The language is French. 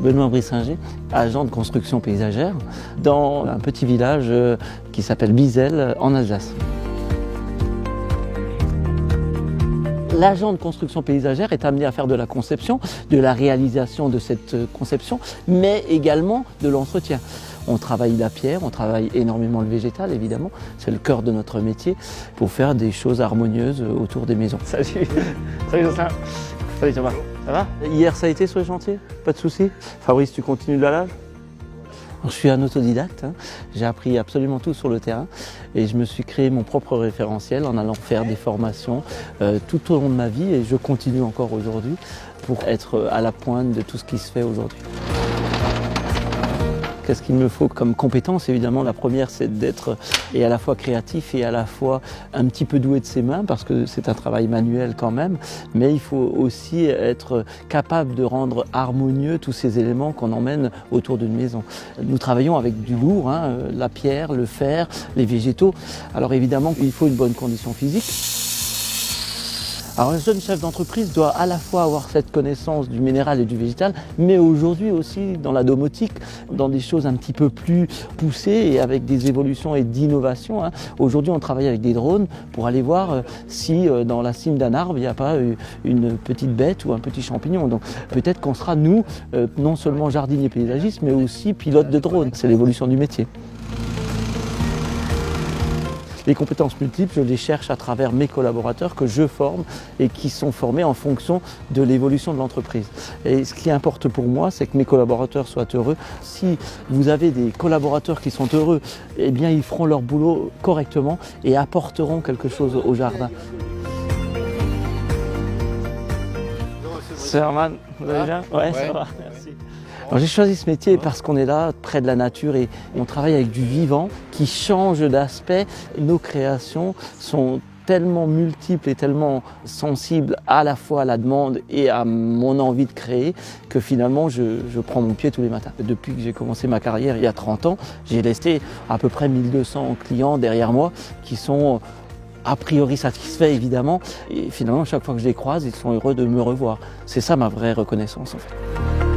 Benoît Brissinger, agent de construction paysagère, dans un petit village qui s'appelle Bizel, en Alsace. L'agent de construction paysagère est amené à faire de la conception, de la réalisation de cette conception, mais également de l'entretien. On travaille la pierre, on travaille énormément le végétal, évidemment. C'est le cœur de notre métier pour faire des choses harmonieuses autour des maisons. Salut. Salut Jocelyn. Salut Thomas. Ça va? Hier, ça a été sur le chantier? Pas de soucis? Fabrice, tu continues le lalage? Je suis un autodidacte, j'ai appris absolument tout sur le terrain et je me suis créé mon propre référentiel en allant faire des formations tout au long de ma vie et je continue encore aujourd'hui pour être à la pointe de tout ce qui se fait aujourd'hui. Qu'est-ce qu'il me faut comme compétence? Évidemment, la première, c'est d'être à la fois créatif et à la fois un petit peu doué de ses mains, parce que c'est un travail manuel quand même, mais il faut aussi être capable de rendre harmonieux tous ces éléments qu'on emmène autour d'une maison. Nous travaillons avec du lourd, la pierre, le fer, les végétaux. Alors évidemment, il faut une bonne condition physique. Alors un jeune chef d'entreprise doit à la fois avoir cette connaissance du minéral et du végétal, mais aujourd'hui aussi dans la domotique, dans des choses un petit peu plus poussées et avec des évolutions et d'innovation. Aujourd'hui on travaille avec des drones pour aller voir si dans la cime d'un arbre il n'y a pas une petite bête ou un petit champignon. Donc peut-être qu'on sera nous non seulement jardiniers paysagistes mais aussi pilotes de drones. C'est l'évolution du métier. Les compétences multiples, je les cherche à travers mes collaborateurs que je forme et qui sont formés en fonction de l'évolution de l'entreprise. Et ce qui importe pour moi, c'est que mes collaborateurs soient heureux. Si vous avez des collaborateurs qui sont heureux, eh bien ils feront leur boulot correctement et apporteront quelque chose au jardin. C'est Herman, vous allez bien? Ouais, ça va, merci. Alors j'ai choisi ce métier parce qu'on est là, près de la nature et on travaille avec du vivant qui change d'aspect. Nos créations sont tellement multiples et tellement sensibles à la fois à la demande et à mon envie de créer que finalement je prends mon pied tous les matins. Depuis que j'ai commencé ma carrière il y a 30 ans, j'ai laissé à peu près 1200 clients derrière moi qui sont a priori satisfaits évidemment et finalement chaque fois que je les croise, ils sont heureux de me revoir. C'est ça ma vraie reconnaissance en fait.